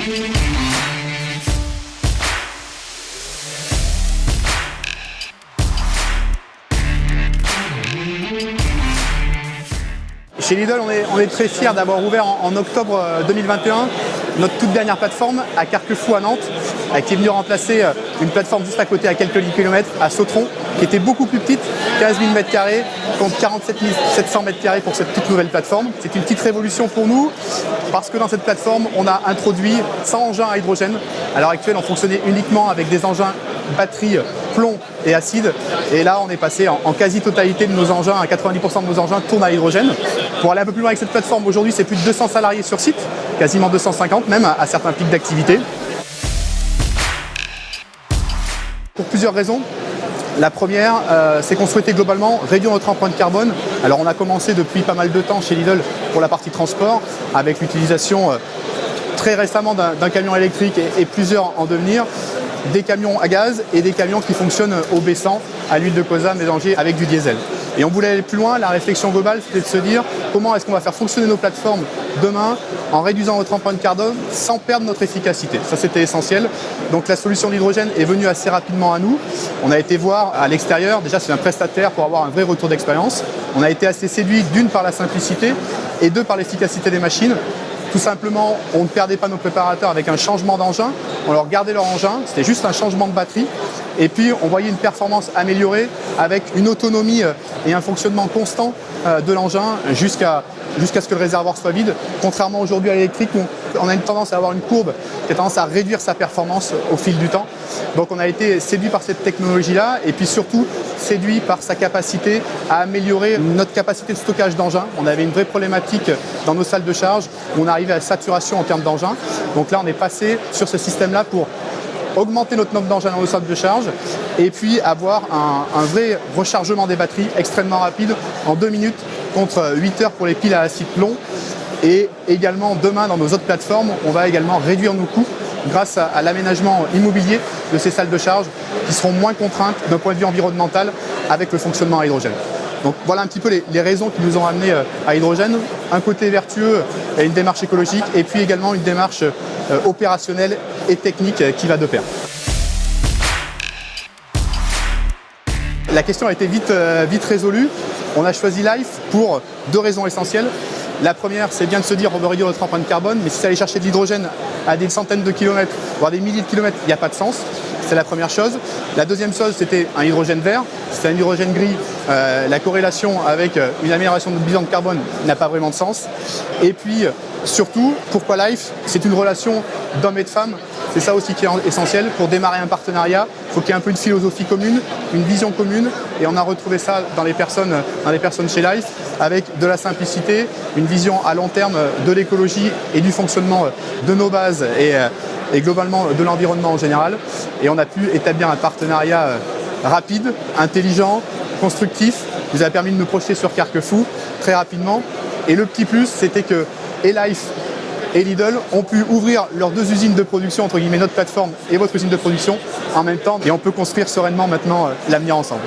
Chez Lidl, on est très fiers d'avoir ouvert en octobre 2021 notre toute dernière plateforme à Carquefou à Nantes, qui est venue remplacer une plateforme juste à côté à quelques kilomètres à Sautron, qui était beaucoup plus petite, 15 000 m² contre 47 700 m² pour cette toute nouvelle plateforme. C'est une petite révolution pour nous parce que dans cette plateforme, on a introduit 100 engins à hydrogène. À l'heure actuelle, on fonctionnait uniquement avec des engins batterie, plomb et acide. Et là, on est passé en quasi-totalité de nos engins, à 90% de nos engins tournent à l'hydrogène. Pour aller un peu plus loin avec cette plateforme, aujourd'hui, c'est plus de 200 salariés sur site, quasiment 250 même à certains pics d'activité. Pour plusieurs raisons. La première, c'est qu'on souhaitait globalement réduire notre empreinte carbone. Alors on a commencé depuis pas mal de temps chez Lidl pour la partie transport, avec l'utilisation très récemment d'un camion électrique et plusieurs en devenir, des camions à gaz et des camions qui fonctionnent au baissant, à l'huile de colza mélangée avec du diesel. Et on voulait aller plus loin, la réflexion globale c'était de se dire comment est-ce qu'on va faire fonctionner nos plateformes demain en réduisant notre empreinte carbone sans perdre notre efficacité. Ça c'était essentiel. Donc la solution d'hydrogène est venue assez rapidement à nous. On a été voir à l'extérieur, déjà c'est un prestataire pour avoir un vrai retour d'expérience. On a été assez séduit d'une par la simplicité et deux par l'efficacité des machines. Tout simplement, on ne perdait pas nos préparateurs avec un changement d'engin, on leur gardait leur engin, c'était juste un changement de batterie. Et puis, on voyait une performance améliorée avec une autonomie et un fonctionnement constant de l'engin jusqu'à ce que le réservoir soit vide. Contrairement aujourd'hui à l'électrique, où on a une tendance à avoir une courbe qui a tendance à réduire sa performance au fil du temps. Donc on a été séduit par cette technologie-là et puis surtout séduit par sa capacité à améliorer notre capacité de stockage d'engins. On avait une vraie problématique dans nos salles de charge où on arrivait à saturation en termes d'engins. Donc là, on est passé sur ce système-là pour augmenter notre nombre d'engins dans nos salles de charge et puis avoir un vrai rechargement des batteries extrêmement rapide en 2 minutes contre 8 heures pour les piles à acide plomb. Et également demain dans nos autres plateformes, on va également réduire nos coûts grâce à l'aménagement immobilier de ces salles de charge qui seront moins contraintes d'un point de vue environnemental avec le fonctionnement à hydrogène. Donc voilà un petit peu les raisons qui nous ont amenés à hydrogène. Un côté vertueux et une démarche écologique et puis également une démarche opérationnelle et technique qui va de pair. La question a été vite résolue. On a choisi Life pour 2 raisons essentielles. La première, c'est bien de se dire on veut réduire notre empreinte carbone, mais si c'est aller chercher de l'hydrogène à des centaines de kilomètres, voire des milliers de kilomètres, il n'y a pas de sens. C'est la première chose. La deuxième chose, c'était un hydrogène vert. Si c'est un hydrogène gris, la corrélation avec une amélioration de notre bilan de carbone n'a pas vraiment de sens. Et puis, surtout, pourquoi Life? C'est une relation d'hommes et de femmes. C'est ça aussi qui est essentiel. Pour démarrer un partenariat, il faut qu'il y ait un peu une philosophie commune, une vision commune. Et on a retrouvé ça dans les personnes chez Life, avec de la simplicité, une vision à long terme de l'écologie et du fonctionnement de nos bases et globalement de l'environnement en général. Et on a pu établir un partenariat rapide, intelligent, constructif, qui nous a permis de nous projeter sur Carquefou très rapidement. Et le petit plus, c'était que Life et Lidl ont pu ouvrir leurs 2 usines de production, entre guillemets notre plateforme et votre usine de production en même temps. Et on peut construire sereinement maintenant l'avenir ensemble.